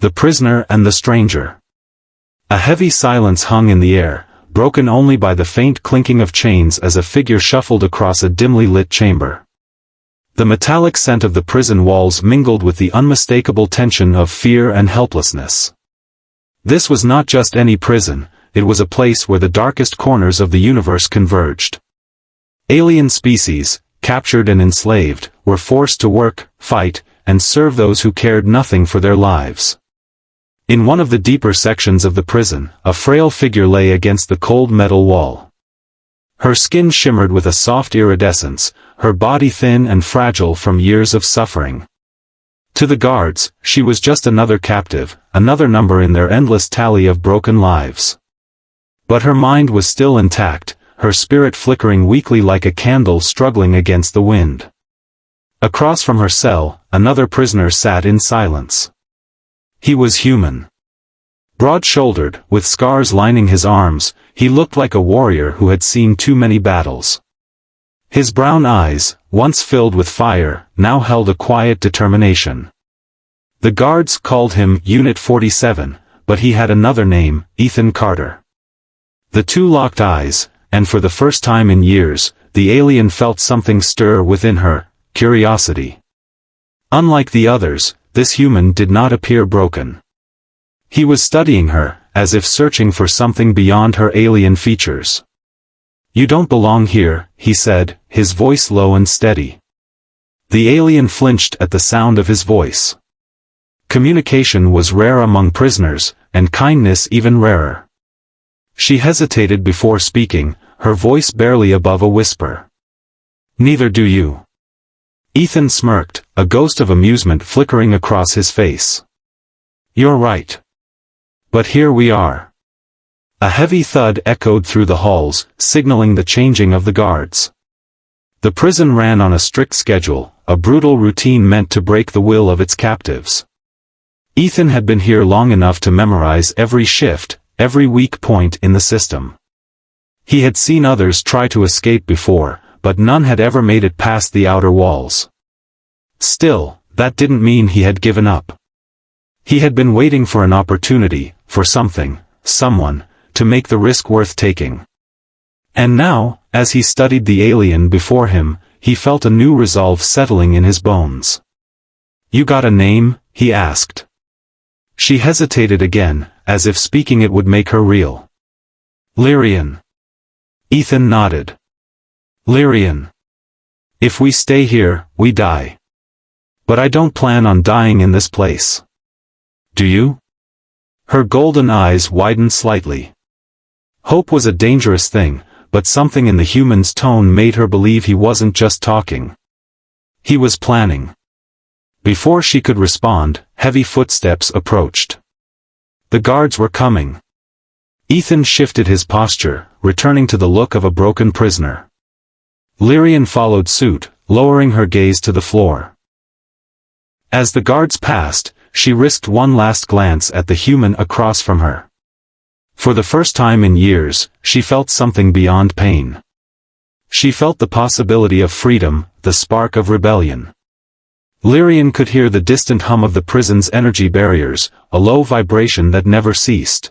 The prisoner and the stranger. A heavy silence hung in the air, broken only by the faint clinking of chains as a figure shuffled across a dimly lit chamber. The metallic scent of the prison walls mingled with the unmistakable tension of fear and helplessness. This was not just any prison, it was a place where the darkest corners of the universe converged. Alien species, captured and enslaved, were forced to work, fight, and serve those who cared nothing for their lives. In one of the deeper sections of the prison, a frail figure lay against the cold metal wall. Her skin shimmered with a soft iridescence, her body thin and fragile from years of suffering. To the guards, she was just another captive, another number in their endless tally of broken lives. But her mind was still intact, her spirit flickering weakly like a candle struggling against the wind. Across from her cell, another prisoner sat in silence. He was human. Broad-shouldered, with scars lining his arms, he looked like a warrior who had seen too many battles. His brown eyes, once filled with fire, now held a quiet determination. The guards called him Unit 47, but he had another name, Ethan Carter. The two locked eyes, and for the first time in years, the alien felt something stir within her, curiosity. Unlike the others, this human did not appear broken. He was studying her, as if searching for something beyond her alien features. "You don't belong here," he said, his voice low and steady. The alien flinched at the sound of his voice. Communication was rare among prisoners, and kindness even rarer. She hesitated before speaking, her voice barely above a whisper. "Neither do you." Ethan smirked, a ghost of amusement flickering across his face. "You're right. But here we are." A heavy thud echoed through the halls, signaling the changing of the guards. The prison ran on a strict schedule, a brutal routine meant to break the will of its captives. Ethan had been here long enough to memorize every shift, every weak point in the system. He had seen others try to escape before, but none had ever made it past the outer walls. Still, that didn't mean he had given up. He had been waiting for an opportunity, for something, someone, to make the risk worth taking. And now, as he studied the alien before him, he felt a new resolve settling in his bones. "You got a name?" he asked. She hesitated again, as if speaking it would make her real. "Lyrian." Ethan nodded. "Lyrian. If we stay here, we die. But I don't plan on dying in this place. Do you?" Her golden eyes widened slightly. Hope was a dangerous thing, but something in the human's tone made her believe he wasn't just talking. He was planning. Before she could respond, heavy footsteps approached. The guards were coming. Ethan shifted his posture, returning to the look of a broken prisoner. Lyrian followed suit, lowering her gaze to the floor. As the guards passed, she risked one last glance at the human across from her. For the first time in years, she felt something beyond pain. She felt the possibility of freedom, the spark of rebellion. Lyrian could hear the distant hum of the prison's energy barriers, a low vibration that never ceased.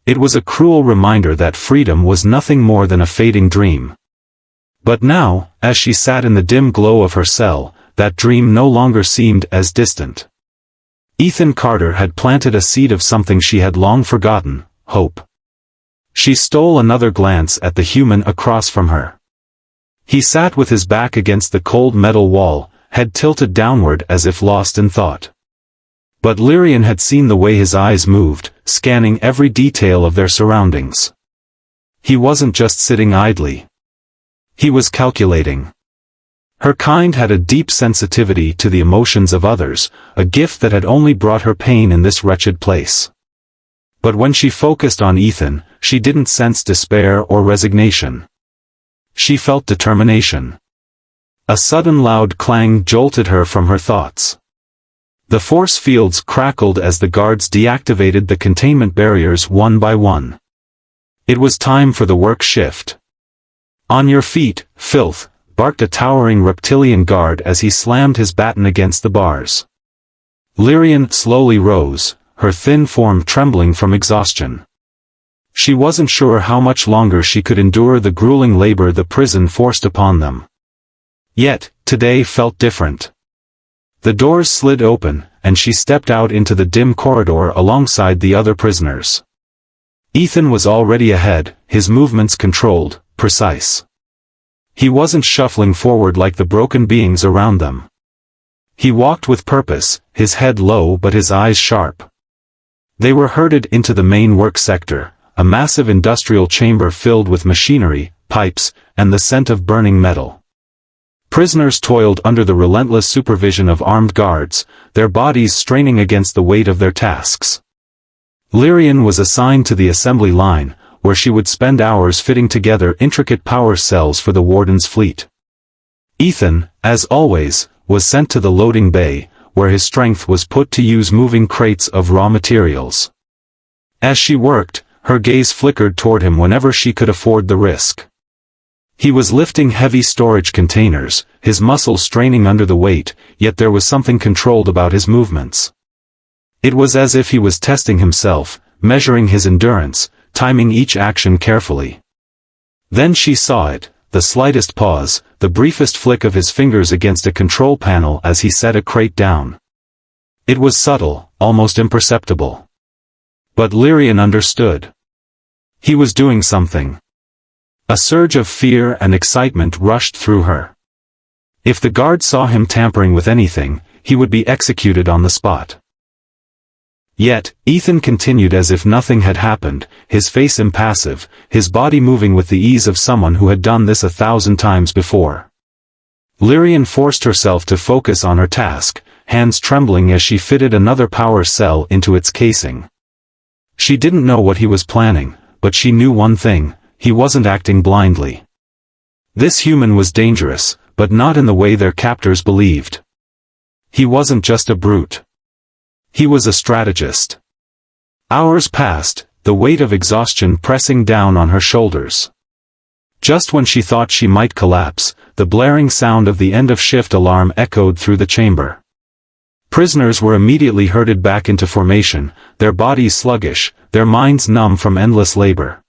It was a cruel reminder that freedom was nothing more than a fading dream. But now, as she sat in the dim glow of her cell, that dream no longer seemed as distant. Ethan Carter had planted a seed of something she had long forgotten, hope. She stole another glance at the human across from her. He sat with his back against the cold metal wall, head tilted downward as if lost in thought. But Lyrian had seen the way his eyes moved, scanning every detail of their surroundings. He wasn't just sitting idly. He was calculating. Her kind had a deep sensitivity to the emotions of others, a gift that had only brought her pain in this wretched place. But when she focused on Ethan, she didn't sense despair or resignation. She felt determination. A sudden loud clang jolted her from her thoughts. The force fields crackled as the guards deactivated the containment barriers one by one. It was time for the work shift. "On your feet, filth," barked a towering reptilian guard as he slammed his baton against the bars. Lyrian slowly rose, her thin form trembling from exhaustion. She wasn't sure how much longer she could endure the grueling labor the prison forced upon them. Yet, today felt different. The doors slid open, and she stepped out into the dim corridor alongside the other prisoners. Ethan was already ahead, his movements controlled, precise. He wasn't shuffling forward like the broken beings around them. He walked with purpose, his head low but his eyes sharp. They were herded into the main work sector, a massive industrial chamber filled with machinery, pipes, and the scent of burning metal. Prisoners toiled under the relentless supervision of armed guards, their bodies straining against the weight of their tasks. Lyrian was assigned to the assembly line, where she would spend hours fitting together intricate power cells for the warden's fleet. Ethan, as always, was sent to the loading bay, where his strength was put to use moving crates of raw materials. As she worked, her gaze flickered toward him whenever she could afford the risk. He was lifting heavy storage containers, his muscles straining under the weight, yet there was something controlled about his movements. It was as if he was testing himself, measuring his endurance, timing each action carefully. Then she saw it, the slightest pause, the briefest flick of his fingers against a control panel as he set a crate down. It was subtle, almost imperceptible. But Lyrian understood. He was doing something. A surge of fear and excitement rushed through her. If the guard saw him tampering with anything, he would be executed on the spot. Yet, Ethan continued as if nothing had happened, his face impassive, his body moving with the ease of someone who had done this 1,000 times before. Lyrian forced herself to focus on her task, hands trembling as she fitted another power cell into its casing. She didn't know what he was planning, but she knew one thing: he wasn't acting blindly. This human was dangerous, but not in the way their captors believed. He wasn't just a brute. He was a strategist. Hours passed, the weight of exhaustion pressing down on her shoulders. Just when she thought she might collapse, the blaring sound of the end-of-shift alarm echoed through the chamber. Prisoners were immediately herded back into formation, their bodies sluggish, their minds numb from endless labor.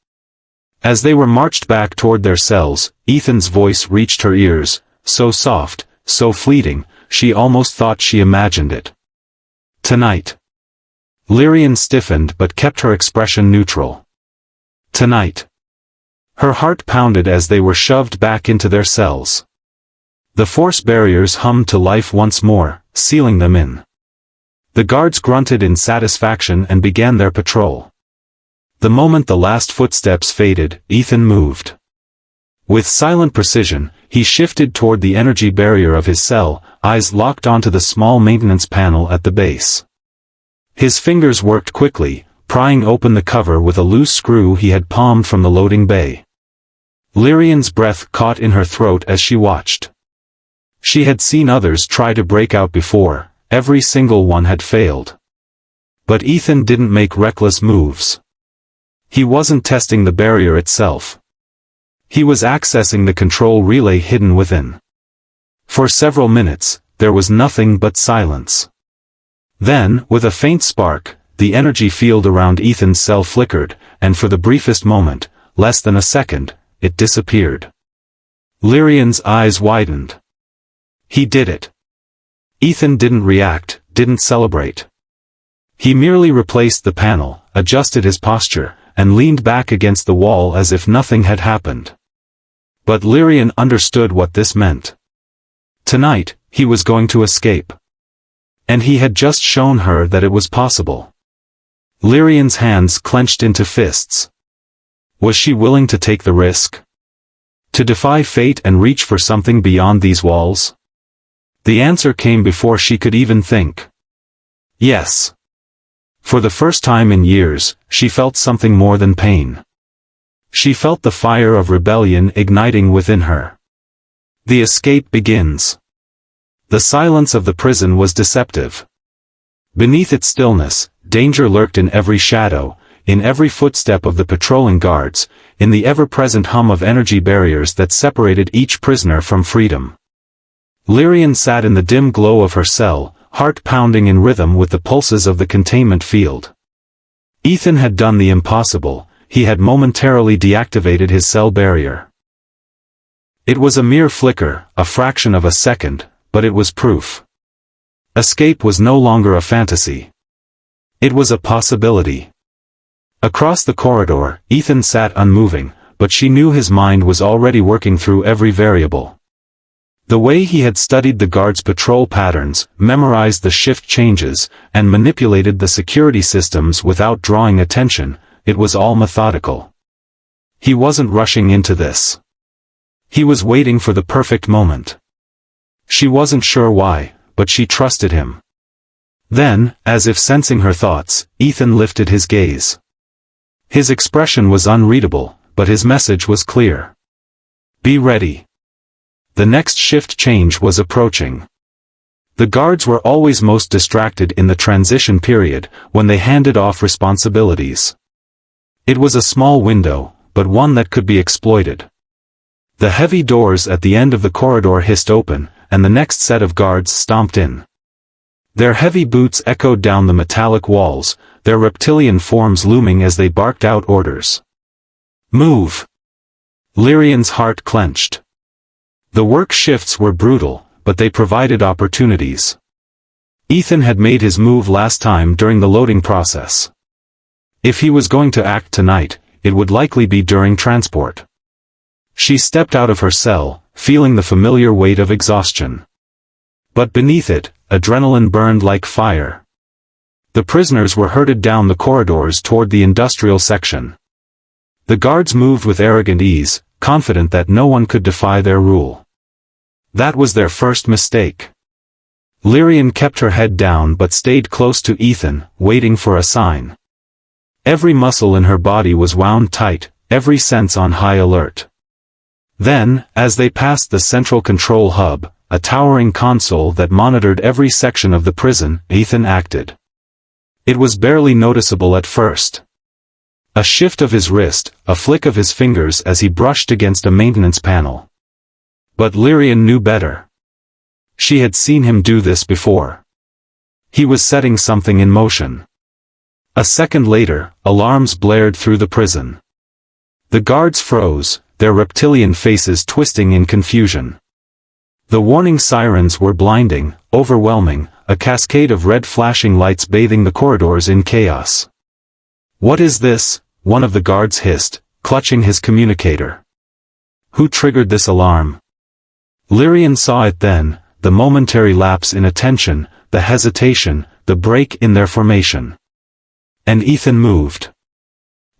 As they were marched back toward their cells, Ethan's voice reached her ears, so soft, so fleeting, she almost thought she imagined it. Tonight. Lyrian stiffened but kept her expression neutral. Tonight. Her heart pounded as they were shoved back into their cells. The force barriers hummed to life once more, sealing them in. The guards grunted in satisfaction and began their patrol. The moment the last footsteps faded, Ethan moved. With silent precision, he shifted toward the energy barrier of his cell, eyes locked onto the small maintenance panel at the base. His fingers worked quickly, prying open the cover with a loose screw he had palmed from the loading bay. Lyrian's breath caught in her throat as she watched. She had seen others try to break out before, every single one had failed. But Ethan didn't make reckless moves. He wasn't testing the barrier itself. He was accessing the control relay hidden within. For several minutes, there was nothing but silence. Then, with a faint spark, the energy field around Ethan's cell flickered, and for the briefest moment, less than a second, it disappeared. Lyrian's eyes widened. He did it. Ethan didn't react, didn't celebrate. He merely replaced the panel, adjusted his posture, and leaned back against the wall as if nothing had happened. But Lyrian understood what this meant. Tonight, he was going to escape. And he had just shown her that it was possible. Lyrian's hands clenched into fists. Was she willing to take the risk? To defy fate and reach for something beyond these walls? The answer came before she could even think. Yes. For the first time in years, she felt something more than pain. She felt the fire of rebellion igniting within her. The escape begins. The silence of the prison was deceptive. Beneath its stillness, danger lurked in every shadow, in every footstep of the patrolling guards, in the ever-present hum of energy barriers that separated each prisoner from freedom. Lyrian sat in the dim glow of her cell, heart pounding in rhythm with the pulses of the containment field. Ethan had done the impossible, he had momentarily deactivated his cell barrier. It was a mere flicker, a fraction of a second, but it was proof. Escape was no longer a fantasy. It was a possibility. Across the corridor, Ethan sat unmoving, but she knew his mind was already working through every variable. The way he had studied the guards' patrol patterns, memorized the shift changes, and manipulated the security systems without drawing attention, it was all methodical. He wasn't rushing into this. He was waiting for the perfect moment. She wasn't sure why, but she trusted him. Then, as if sensing her thoughts, Ethan lifted his gaze. His expression was unreadable, but his message was clear. Be ready. The next shift change was approaching. The guards were always most distracted in the transition period, when they handed off responsibilities. It was a small window, but one that could be exploited. The heavy doors at the end of the corridor hissed open, and the next set of guards stomped in. Their heavy boots echoed down the metallic walls, their reptilian forms looming as they barked out orders. Move! Lyrian's heart clenched. The work shifts were brutal, but they provided opportunities. Ethan had made his move last time during the loading process. If he was going to act tonight, it would likely be during transport. She stepped out of her cell, feeling the familiar weight of exhaustion. But beneath it, adrenaline burned like fire. The prisoners were herded down the corridors toward the industrial section. The guards moved with arrogant ease, confident that no one could defy their rule. That was their first mistake. Lyrian kept her head down but stayed close to Ethan, waiting for a sign. Every muscle in her body was wound tight, every sense on high alert. Then, as they passed the central control hub, a towering console that monitored every section of the prison, Ethan acted. It was barely noticeable at first. A shift of his wrist, a flick of his fingers as he brushed against a maintenance panel. But Lyrian knew better. She had seen him do this before. He was setting something in motion. A second later, alarms blared through the prison. The guards froze, their reptilian faces twisting in confusion. The warning sirens were blinding, overwhelming, a cascade of red flashing lights bathing the corridors in chaos. What is this? One of the guards hissed, clutching his communicator. Who triggered this alarm? Lyrian saw it then, the momentary lapse in attention, the hesitation, the break in their formation. And Ethan moved.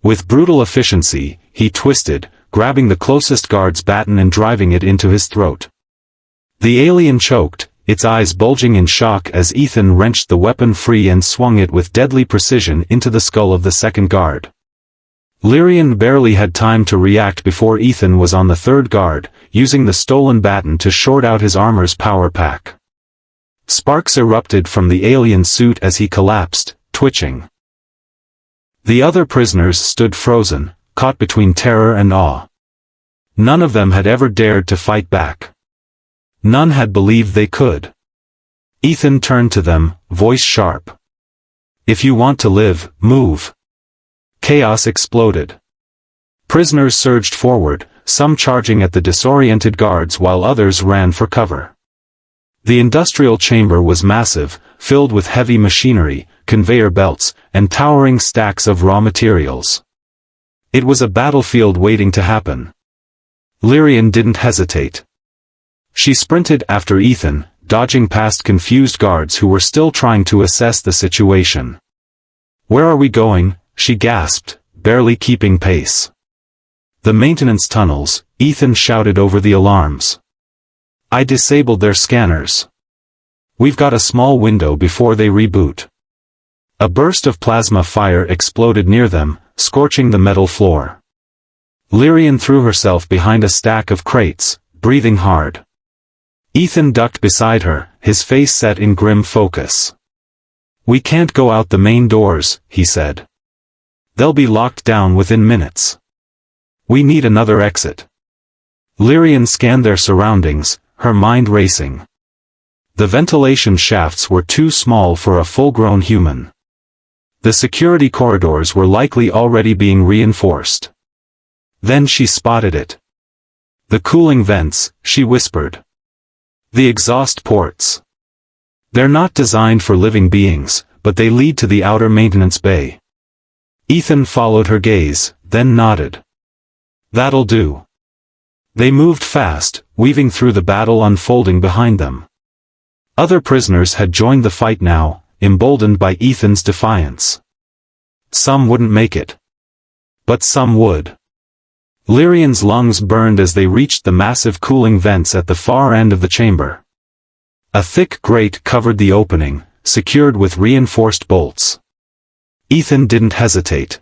With brutal efficiency, he twisted, grabbing the closest guard's baton and driving it into his throat. The alien choked, its eyes bulging in shock as Ethan wrenched the weapon free and swung it with deadly precision into the skull of the second guard. Lyrian barely had time to react before Ethan was on the third guard, using the stolen baton to short out his armor's power pack. Sparks erupted from the alien suit as he collapsed, twitching. The other prisoners stood frozen, caught between terror and awe. None of them had ever dared to fight back. None had believed they could. Ethan turned to them, voice sharp. If you want to live, move. Chaos exploded. Prisoners surged forward, some charging at the disoriented guards while others ran for cover. The industrial chamber was massive, filled with heavy machinery, conveyor belts, and towering stacks of raw materials. It was a battlefield waiting to happen. Lyrian didn't hesitate. She sprinted after Ethan, dodging past confused guards who were still trying to assess the situation. Where are we going? She gasped, barely keeping pace. The maintenance tunnels, Ethan shouted over the alarms. I disabled their scanners. We've got a small window before they reboot. A burst of plasma fire exploded near them, scorching the metal floor. Lyrian threw herself behind a stack of crates, breathing hard. Ethan ducked beside her, his face set in grim focus. We can't go out the main doors, he said. They'll be locked down within minutes. We need another exit. Lyrian scanned their surroundings, her mind racing. The ventilation shafts were too small for a full-grown human. The security corridors were likely already being reinforced. Then she spotted it. The cooling vents, she whispered. The exhaust ports. They're not designed for living beings, but they lead to the outer maintenance bay. Ethan followed her gaze, then nodded. That'll do. They moved fast, weaving through the battle unfolding behind them. Other prisoners had joined the fight now, emboldened by Ethan's defiance. Some wouldn't make it. But some would. Lyrian's lungs burned as they reached the massive cooling vents at the far end of the chamber. A thick grate covered the opening, secured with reinforced bolts. Ethan didn't hesitate.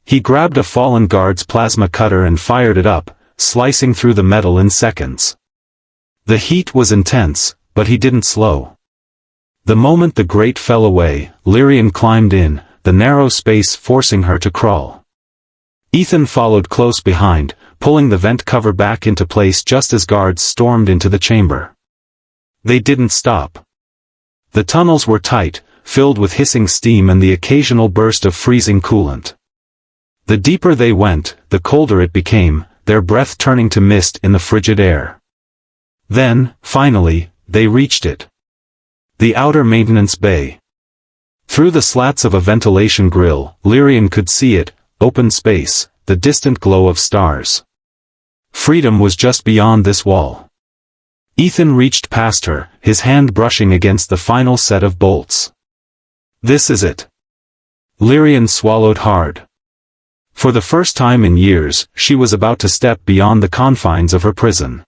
He grabbed a fallen guard's plasma cutter and fired it up, slicing through the metal in seconds. The heat was intense, but he didn't slow. The moment the grate fell away, Lyrian climbed in, the narrow space forcing her to crawl. Ethan followed close behind, pulling the vent cover back into place just as guards stormed into the chamber. They didn't stop. The tunnels were tight, filled with hissing steam and the occasional burst of freezing coolant. The deeper they went, the colder it became, their breath turning to mist in the frigid air. Then, finally, they reached it. The outer maintenance bay. Through the slats of a ventilation grill, Lyrian could see it, open space, the distant glow of stars. Freedom was just beyond this wall. Ethan reached past her, his hand brushing against the final set of bolts. This is it. Lyrian swallowed hard. For the first time in years, she was about to step beyond the confines of her prison.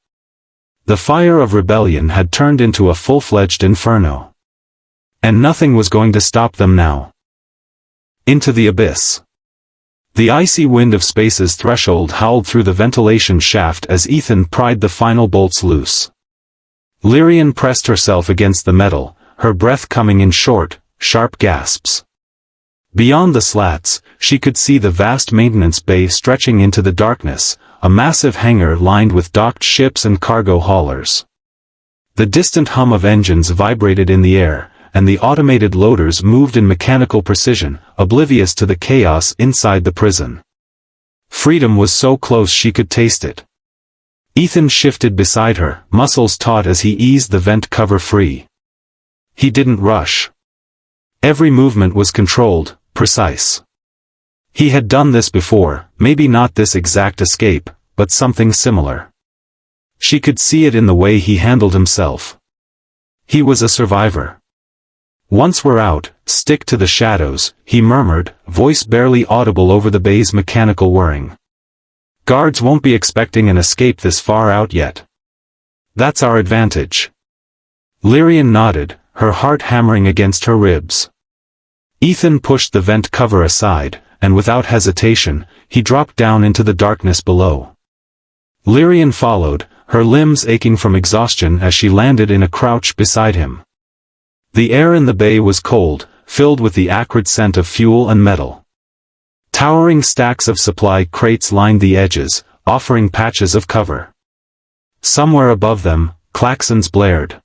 The fire of rebellion had turned into a full-fledged inferno. And nothing was going to stop them now. Into the abyss. The icy wind of space's threshold howled through the ventilation shaft as Ethan pried the final bolts loose. Lyrian pressed herself against the metal, her breath coming in short, sharp gasps. Beyond the slats, she could see the vast maintenance bay stretching into the darkness, a massive hangar lined with docked ships and cargo haulers. The distant hum of engines vibrated in the air, and the automated loaders moved in mechanical precision, oblivious to the chaos inside the prison. Freedom was so close she could taste it. Ethan shifted beside her, muscles taut as he eased the vent cover free. He didn't rush. Every movement was controlled, precise. He had done this before, maybe not this exact escape, but something similar. She could see it in the way he handled himself. He was a survivor. Once we're out, stick to the shadows, he murmured, voice barely audible over the bay's mechanical whirring. Guards won't be expecting an escape this far out yet. That's our advantage. Lyrian nodded, her heart hammering against her ribs. Ethan pushed the vent cover aside, and without hesitation, he dropped down into the darkness below. Lyrian followed, her limbs aching from exhaustion as she landed in a crouch beside him. The air in the bay was cold, filled with the acrid scent of fuel and metal. Towering stacks of supply crates lined the edges, offering patches of cover. Somewhere above them, klaxons blared.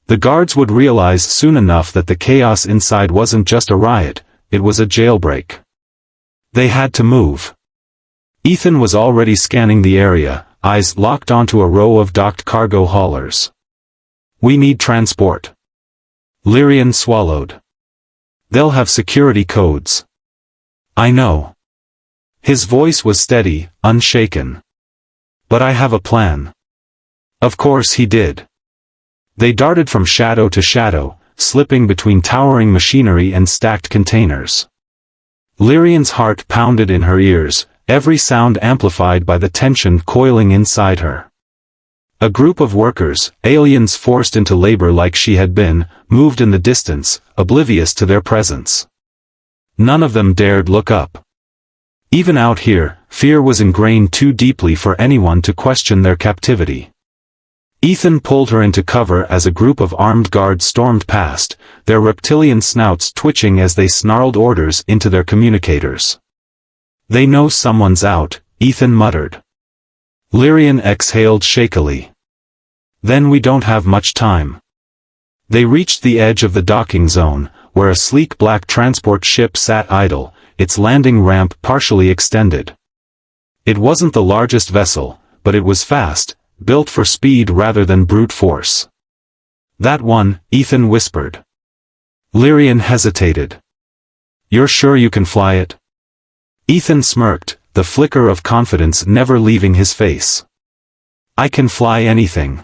The guards would realize soon enough that the chaos inside wasn't just a riot, it was a jailbreak. They had to move. Ethan was already scanning the area, eyes locked onto a row of docked cargo haulers. We need transport. Lyrian swallowed. They'll have security codes. I know. His voice was steady, unshaken. But I have a plan. Of course he did. They darted from shadow to shadow, slipping between towering machinery and stacked containers. Lyrian's heart pounded in her ears, every sound amplified by the tension coiling inside her. A group of workers, aliens forced into labor like she had been, moved in the distance, oblivious to their presence. None of them dared look up. Even out here, fear was ingrained too deeply for anyone to question their captivity. Ethan pulled her into cover as a group of armed guards stormed past, their reptilian snouts twitching as they snarled orders into their communicators. They know someone's out, Ethan muttered. Lyrian exhaled shakily. Then we don't have much time. They reached the edge of the docking zone, where a sleek black transport ship sat idle, its landing ramp partially extended. It wasn't the largest vessel, but it was fast, built for speed rather than brute force. "That one," Ethan whispered. Lyrian hesitated. "You're sure you can fly it?" Ethan smirked, the flicker of confidence never leaving his face. "I can fly anything."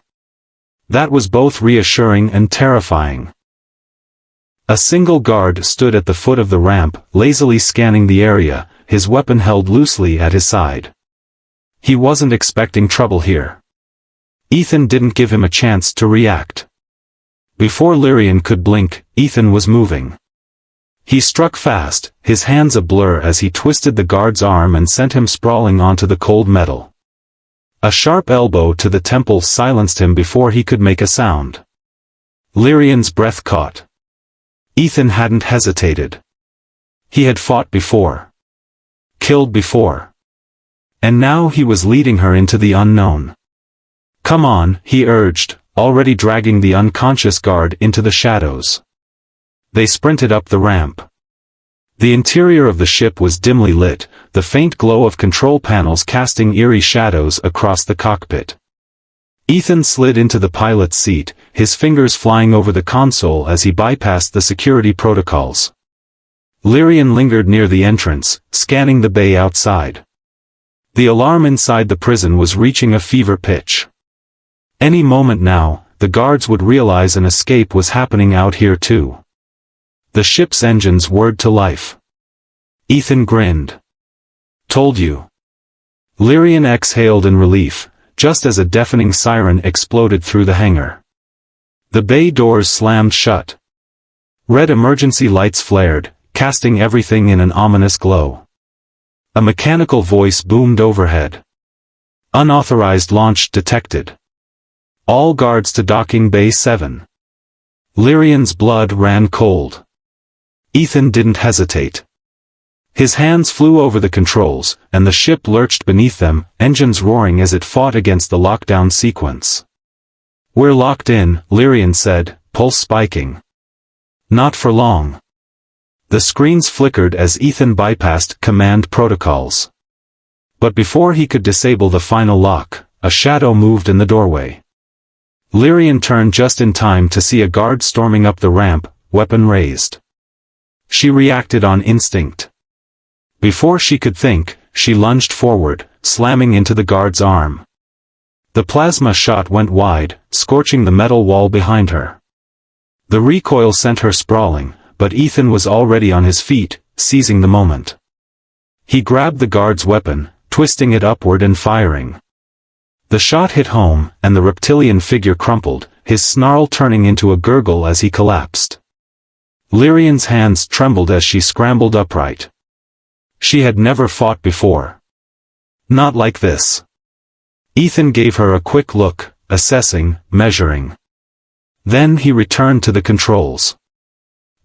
That was both reassuring and terrifying. A single guard stood at the foot of the ramp, lazily scanning the area, his weapon held loosely at his side. He wasn't expecting trouble here. Ethan didn't give him a chance to react. Before Lyrian could blink, Ethan was moving. He struck fast, his hands a blur as he twisted the guard's arm and sent him sprawling onto the cold metal. A sharp elbow to the temple silenced him before he could make a sound. Lyrian's breath caught. Ethan hadn't hesitated. He had fought before. Killed before. And now he was leading her into the unknown. "Come on," he urged, already dragging the unconscious guard into the shadows. They sprinted up the ramp. The interior of the ship was dimly lit, the faint glow of control panels casting eerie shadows across the cockpit. Ethan slid into the pilot's seat, his fingers flying over the console as he bypassed the security protocols. Lyrian lingered near the entrance, scanning the bay outside. The alarm inside the prison was reaching a fever pitch. Any moment now, the guards would realize an escape was happening out here too. The ship's engines whirred to life. Ethan grinned. "Told you." Lyrian exhaled in relief, just as a deafening siren exploded through the hangar. The bay doors slammed shut. Red emergency lights flared, casting everything in an ominous glow. A mechanical voice boomed overhead. "Unauthorized launch detected. All guards to docking bay 7. Lyrian's blood ran cold. Ethan didn't hesitate. His hands flew over the controls, and the ship lurched beneath them, engines roaring as it fought against the lockdown sequence. "We're locked in," Lyrian said, pulse spiking. "Not for long." The screens flickered as Ethan bypassed command protocols. But before he could disable the final lock, a shadow moved in the doorway. Lyrian turned just in time to see a guard storming up the ramp, weapon raised. She reacted on instinct. Before she could think, she lunged forward, slamming into the guard's arm. The plasma shot went wide, scorching the metal wall behind her. The recoil sent her sprawling, but Ethan was already on his feet, seizing the moment. He grabbed the guard's weapon, twisting it upward and firing. The shot hit home, and the reptilian figure crumpled, his snarl turning into a gurgle as he collapsed. Lyrian's hands trembled as she scrambled upright. She had never fought before. Not like this. Ethan gave her a quick look, assessing, measuring. Then he returned to the controls.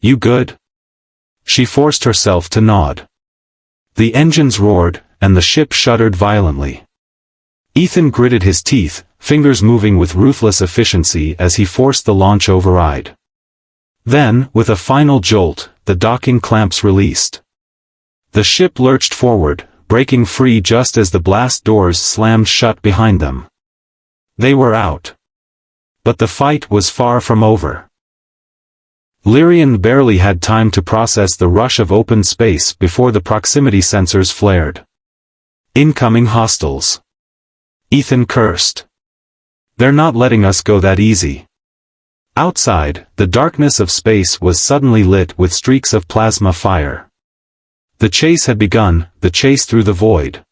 "You good?" She forced herself to nod. The engines roared, and the ship shuddered violently. Ethan gritted his teeth, fingers moving with ruthless efficiency as he forced the launch override. Then, with a final jolt, the docking clamps released. The ship lurched forward, breaking free just as the blast doors slammed shut behind them. They were out. But the fight was far from over. Lyrian barely had time to process the rush of open space before the proximity sensors flared. "Incoming hostiles." Ethan cursed. "They're not letting us go that easy." Outside, the darkness of space was suddenly lit with streaks of plasma fire. The chase had begun, the chase through the void.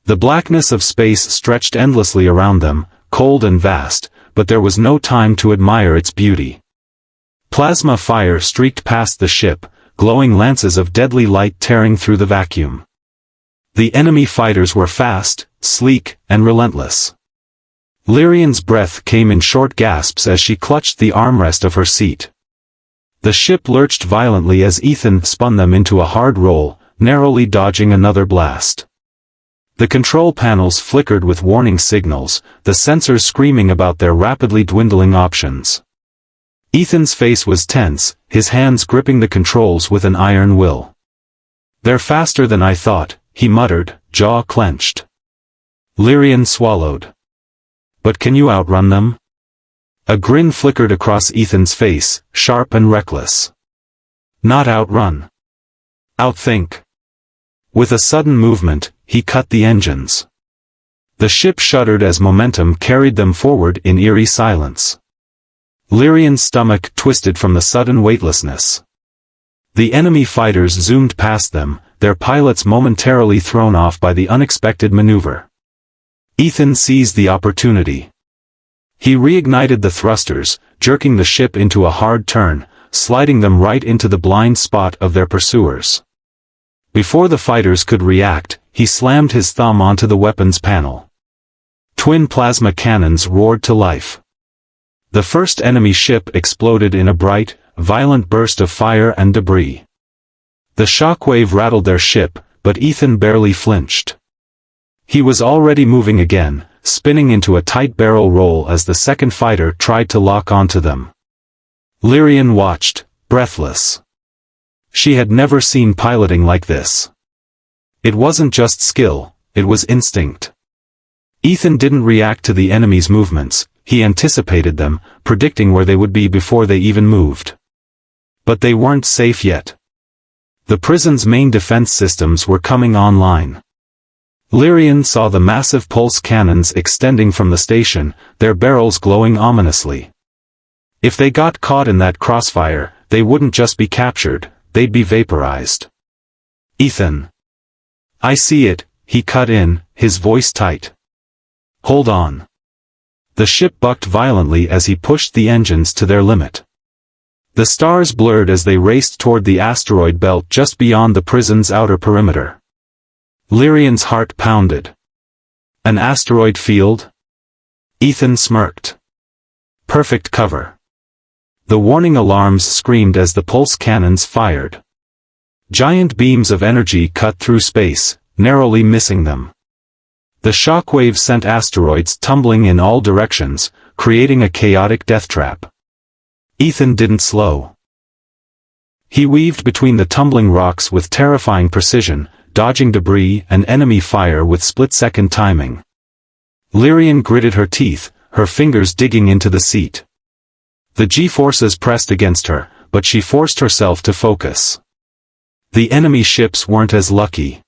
The blackness of space stretched endlessly around them, cold and vast, but there was no time to admire its beauty. Plasma fire streaked past the ship, glowing lances of deadly light tearing through the vacuum. The enemy fighters were fast, sleek, and relentless. Lyrian's breath came in short gasps as she clutched the armrest of her seat. The ship lurched violently as Ethan spun them into a hard roll, narrowly dodging another blast. The control panels flickered with warning signals, the sensors screaming about their rapidly dwindling options. Ethan's face was tense, his hands gripping the controls with an iron will. "They're faster than I thought," he muttered, jaw clenched. Lyrian swallowed. "But can you outrun them?" A grin flickered across Ethan's face, sharp and reckless. "Not outrun. Outthink." With a sudden movement, he cut the engines. The ship shuddered as momentum carried them forward in eerie silence. Lyrian's stomach twisted from the sudden weightlessness. The enemy fighters zoomed past them, their pilots momentarily thrown off by the unexpected maneuver. Ethan seized the opportunity. He reignited the thrusters, jerking the ship into a hard turn, sliding them right into the blind spot of their pursuers. Before the fighters could react, he slammed his thumb onto the weapons panel. Twin plasma cannons roared to life. The first enemy ship exploded in a bright, violent burst of fire and debris. The shockwave rattled their ship, but Ethan barely flinched. He was already moving again, spinning into a tight barrel roll as the second fighter tried to lock onto them. Lyrian watched, breathless. She had never seen piloting like this. It wasn't just skill, it was instinct. Ethan didn't react to the enemy's movements, he anticipated them, predicting where they would be before they even moved. But they weren't safe yet. The prison's main defense systems were coming online. Lyrian saw the massive pulse cannons extending from the station, their barrels glowing ominously. If they got caught in that crossfire, they wouldn't just be captured, they'd be vaporized. "Ethan. I see it," he cut in, his voice tight. "Hold on." The ship bucked violently as he pushed the engines to their limit. The stars blurred as they raced toward the asteroid belt just beyond the prison's outer perimeter. Lyrian's heart pounded. An asteroid field? Ethan smirked. Perfect cover. The warning alarms screamed as the pulse cannons fired. Giant beams of energy cut through space, narrowly missing them. The shockwave sent asteroids tumbling in all directions, creating a chaotic death trap. Ethan didn't slow. He weaved between the tumbling rocks with terrifying precision, dodging debris and enemy fire with split-second timing. Lyrian gritted her teeth, her fingers digging into the seat. The G-forces pressed against her, but she forced herself to focus. The enemy ships weren't as lucky.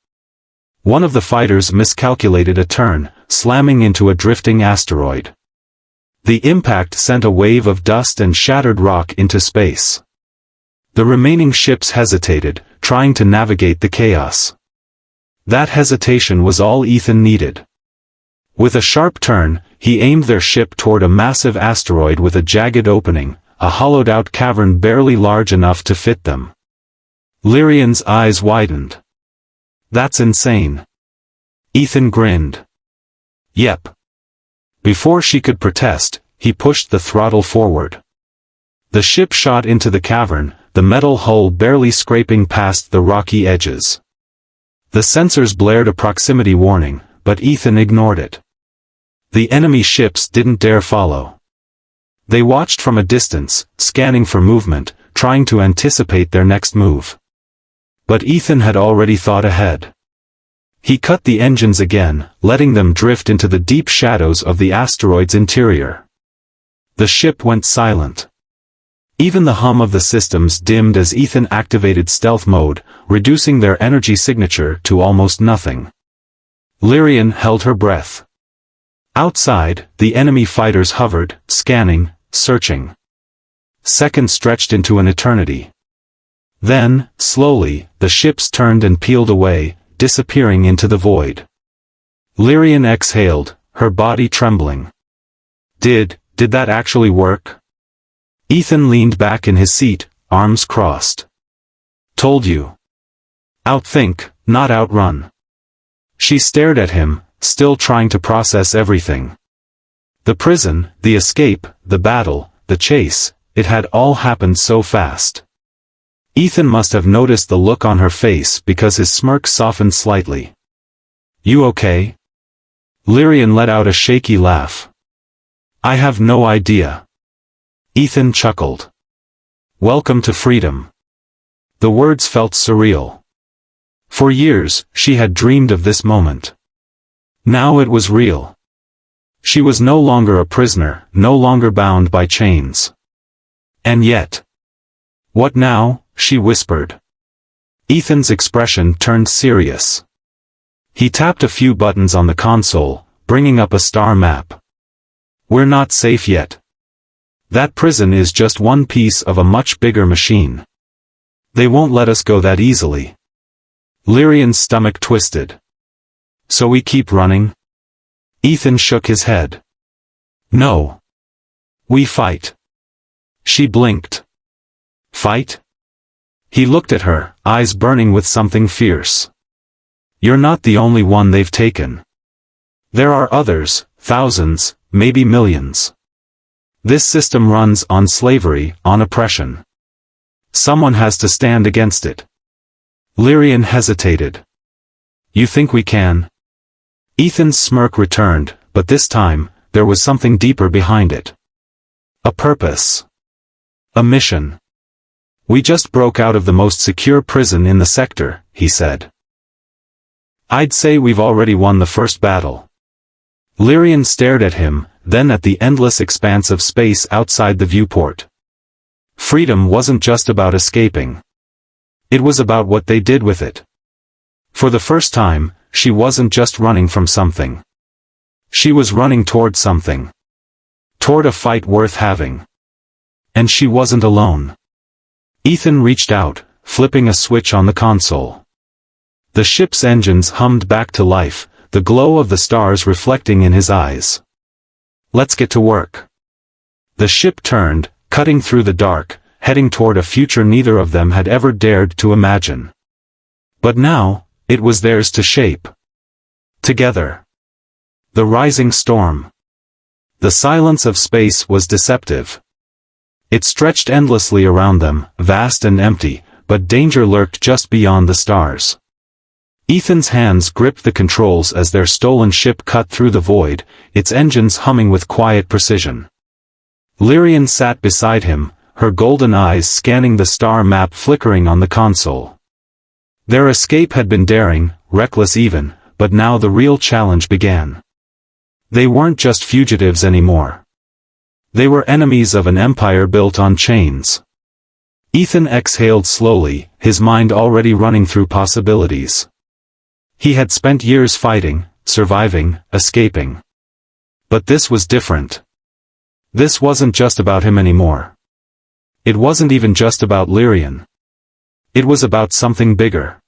One of the fighters miscalculated a turn, slamming into a drifting asteroid. The impact sent a wave of dust and shattered rock into space. The remaining ships hesitated, trying to navigate the chaos. That hesitation was all Ethan needed. With a sharp turn, he aimed their ship toward a massive asteroid with a jagged opening, a hollowed-out cavern barely large enough to fit them. Lyrian's eyes widened. "That's insane." Ethan grinned. "Yep." Before she could protest, he pushed the throttle forward. The ship shot into the cavern, the metal hull barely scraping past the rocky edges. The sensors blared a proximity warning, but Ethan ignored it. The enemy ships didn't dare follow. They watched from a distance, scanning for movement, trying to anticipate their next move. But Ethan had already thought ahead. He cut the engines again, letting them drift into the deep shadows of the asteroid's interior. The ship went silent. Even the hum of the systems dimmed as Ethan activated stealth mode, reducing their energy signature to almost nothing. Lyrian held her breath. Outside, the enemy fighters hovered, scanning, searching. Seconds stretched into an eternity. Then, slowly, the ships turned and peeled away, disappearing into the void. Lyrian exhaled, her body trembling. Did that actually work? Ethan leaned back in his seat, arms crossed. "Told you. Outthink, not outrun." She stared at him, still trying to process everything. The prison, the escape, the battle, the chase, it had all happened so fast. Ethan must have noticed the look on her face because his smirk softened slightly. "You okay?" Lyrian let out a shaky laugh. "I have no idea." Ethan chuckled. Welcome to freedom. The words felt surreal. For years, she had dreamed of this moment. Now it was real. She was no longer a prisoner, no longer bound by chains. And yet... What now? She whispered. Ethan's expression turned serious. He tapped a few buttons on the console, bringing up a star map. We're not safe yet. That prison is just one piece of a much bigger machine. They won't let us go that easily. Lyrian's stomach twisted. So we keep running? Ethan shook his head. No. We fight. She blinked. Fight? He looked at her, eyes burning with something fierce. You're not the only one they've taken. There are others, thousands, maybe millions. This system runs on slavery, on oppression. Someone has to stand against it. Lyrian hesitated. You think we can? Ethan's smirk returned, but this time, there was something deeper behind it. A purpose. A mission. We just broke out of the most secure prison in the sector, he said. I'd say we've already won the first battle. Lyrian stared at him, then at the endless expanse of space outside the viewport. Freedom wasn't just about escaping. It was about what they did with it. For the first time, she wasn't just running from something. She was running toward something. Toward a fight worth having. And she wasn't alone. Ethan reached out, flipping a switch on the console. The ship's engines hummed back to life, the glow of the stars reflecting in his eyes. Let's get to work. The ship turned, cutting through the dark, heading toward a future neither of them had ever dared to imagine. But now, it was theirs to shape. Together. The rising storm. The silence of space was deceptive. It stretched endlessly around them, vast and empty, but danger lurked just beyond the stars. Ethan's hands gripped the controls as their stolen ship cut through the void, its engines humming with quiet precision. Lyrian sat beside him, her golden eyes scanning the star map flickering on the console. Their escape had been daring, reckless even, but now the real challenge began. They weren't just fugitives anymore. They were enemies of an empire built on chains. Ethan exhaled slowly, his mind already running through possibilities. He had spent years fighting, surviving, escaping. But this was different. This wasn't just about him anymore. It wasn't even just about Lyrian. It was about something bigger.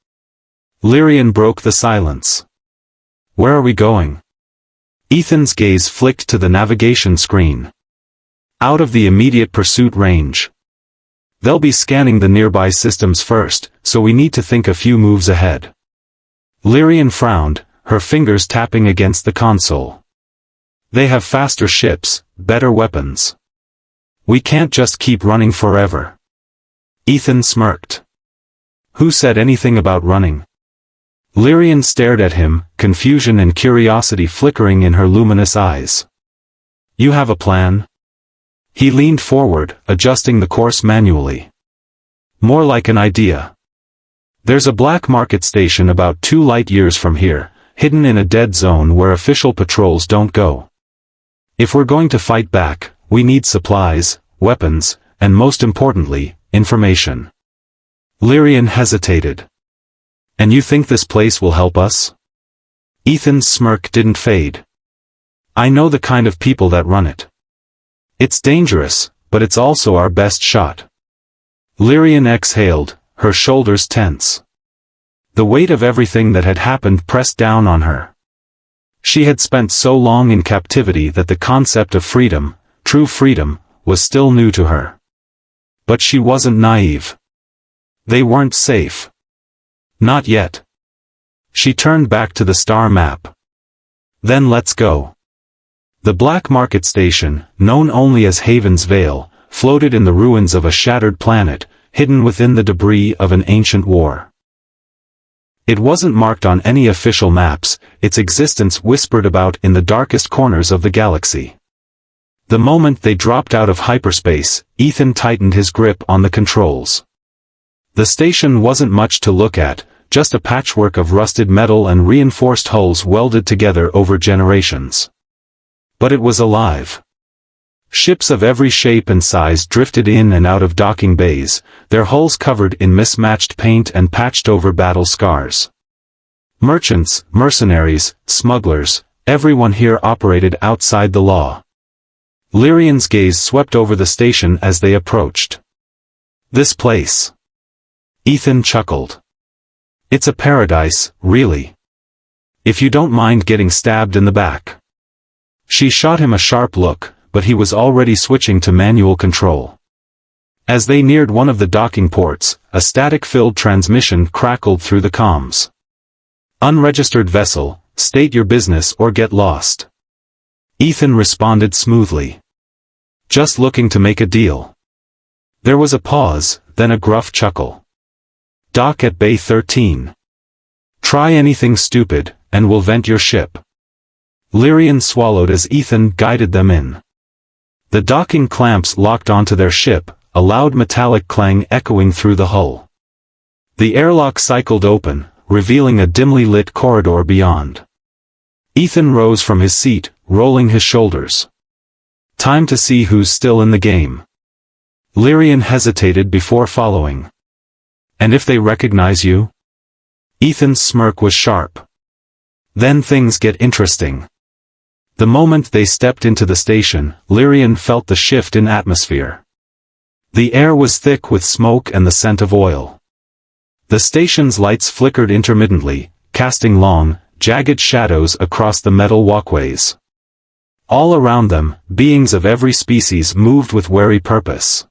Lyrian broke the silence. Where are we going? Ethan's gaze flicked to the navigation screen. Out of the immediate pursuit range. They'll be scanning the nearby systems first, so we need to think a few moves ahead. Lyrian frowned, her fingers tapping against the console. They have faster ships, better weapons. We can't just keep running forever. Ethan smirked. Who said anything about running? Lyrian stared at him, confusion and curiosity flickering in her luminous eyes. You have a plan? He leaned forward, adjusting the course manually. More like an idea. There's a black market station about 2 light years from here, hidden in a dead zone where official patrols don't go. If we're going to fight back, we need supplies, weapons, and most importantly, information. Lyrian hesitated. And you think this place will help us? Ethan's smirk didn't fade. I know the kind of people that run it. It's dangerous, but it's also our best shot. Lyrian exhaled, her shoulders tense. The weight of everything that had happened pressed down on her. She had spent so long in captivity that the concept of freedom, true freedom, was still new to her. But she wasn't naive. They weren't safe. Not yet. She turned back to the star map. Then let's go. The black market station, known only as Haven's Vale, floated in the ruins of a shattered planet, hidden within the debris of an ancient war. It wasn't marked on any official maps, its existence whispered about in the darkest corners of the galaxy. The moment they dropped out of hyperspace, Ethan tightened his grip on the controls. The station wasn't much to look at, just a patchwork of rusted metal and reinforced hulls welded together over generations. But it was alive. Ships of every shape and size drifted in and out of docking bays, their hulls covered in mismatched paint and patched over battle scars. Merchants, mercenaries, smugglers, everyone here operated outside the law. Lyrian's gaze swept over the station as they approached. This place. Ethan chuckled. It's a paradise, really. If you don't mind getting stabbed in the back. She shot him a sharp look, but he was already switching to manual control. As they neared one of the docking ports, a static-filled transmission crackled through the comms. Unregistered vessel, state your business or get lost. Ethan responded smoothly. Just looking to make a deal. There was a pause, then a gruff chuckle. Dock at Bay 13. Try anything stupid, and we'll vent your ship. Lyrian swallowed as Ethan guided them in. The docking clamps locked onto their ship, a loud metallic clang echoing through the hull. The airlock cycled open, revealing a dimly lit corridor beyond. Ethan rose from his seat, rolling his shoulders. Time to see who's still in the game. Lyrian hesitated before following. And if they recognize you? Ethan's smirk was sharp. Then things get interesting. The moment they stepped into the station, Lyrian felt the shift in atmosphere. The air was thick with smoke and the scent of oil. The station's lights flickered intermittently, casting long, jagged shadows across the metal walkways. All around them, beings of every species moved with wary purpose.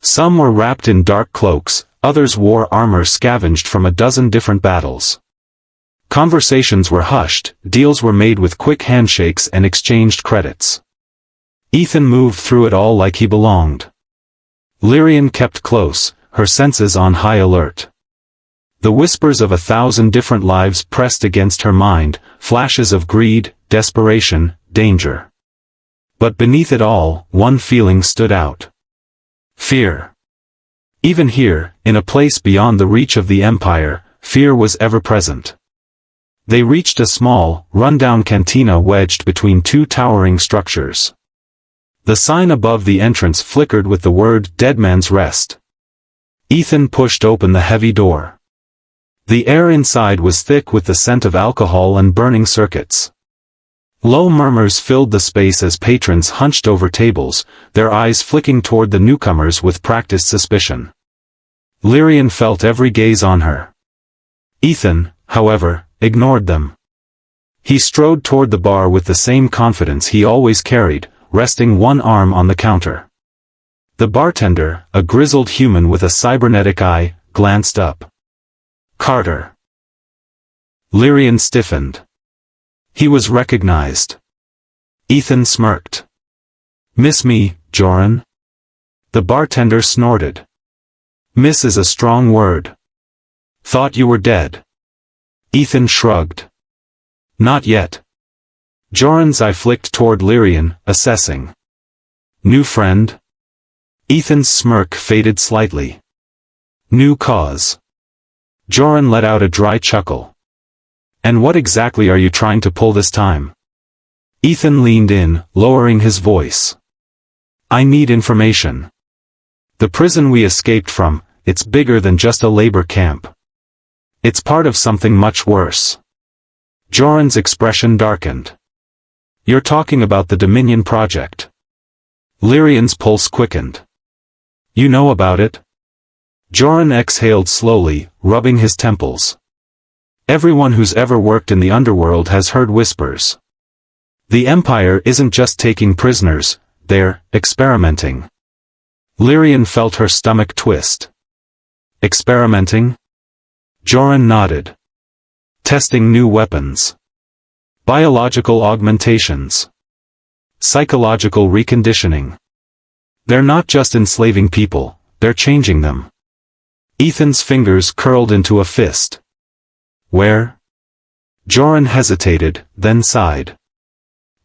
Some were wrapped in dark cloaks, others wore armor scavenged from a dozen different battles. Conversations were hushed, deals were made with quick handshakes and exchanged credits. Ethan moved through it all like he belonged. Lyrian kept close, her senses on high alert. The whispers of 1,000 different lives pressed against her mind, flashes of greed, desperation, danger. But beneath it all, one feeling stood out. Fear. Even here, in a place beyond the reach of the Empire, fear was ever present. They reached a small, run-down cantina wedged between two towering structures. The sign above the entrance flickered with the word "Dead Man's Rest." Ethan pushed open the heavy door. The air inside was thick with the scent of alcohol and burning circuits. Low murmurs filled the space as patrons hunched over tables, their eyes flicking toward the newcomers with practiced suspicion. Lyrian felt every gaze on her. Ethan, however, ignored them. He strode toward the bar with the same confidence he always carried, resting one arm on the counter. The bartender, a grizzled human with a cybernetic eye, glanced up. Carter. Lyrian stiffened. He was recognized. Ethan smirked. Miss me, Joran? The bartender snorted. Miss is a strong word. Thought you were dead. Ethan shrugged. Not yet. Joran's eye flicked toward Lyrian, assessing. New friend? Ethan's smirk faded slightly. New cause. Joran let out a dry chuckle. And what exactly are you trying to pull this time? Ethan leaned in, lowering his voice. I need information. The prison we escaped from, it's bigger than just a labor camp. It's part of something much worse. Joran's expression darkened. You're talking about the Dominion Project. Lyrian's pulse quickened. You know about it? Joran exhaled slowly, rubbing his temples. Everyone who's ever worked in the underworld has heard whispers. The Empire isn't just taking prisoners, they're experimenting. Lyrian felt her stomach twist. Experimenting? Joran nodded. Testing new weapons. Biological augmentations. Psychological reconditioning. They're not just enslaving people, they're changing them. Ethan's fingers curled into a fist. Where? Joran hesitated, then sighed.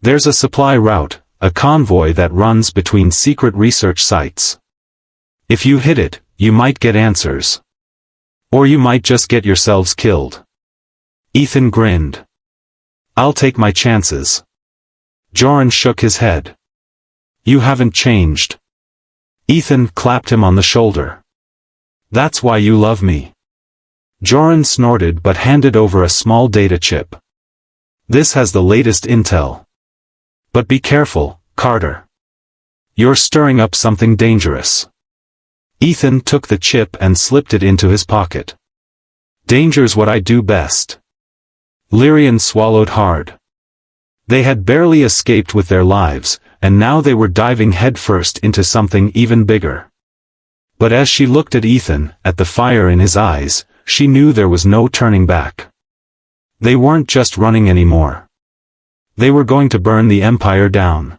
There's a supply route, a convoy that runs between secret research sites. If you hit it, you might get answers. Or you might just get yourselves killed. Ethan grinned. I'll take my chances. Joran shook his head. You haven't changed. Ethan clapped him on the shoulder. That's why you love me. Joran snorted but handed over a small data chip. This has the latest intel. But be careful, Carter. You're stirring up something dangerous. Ethan took the chip and slipped it into his pocket. Danger's what I do best. Lyrian swallowed hard. They had barely escaped with their lives, and now they were diving headfirst into something even bigger. But as she looked at Ethan, at the fire in his eyes, she knew there was no turning back. They weren't just running anymore. They were going to burn the Empire down.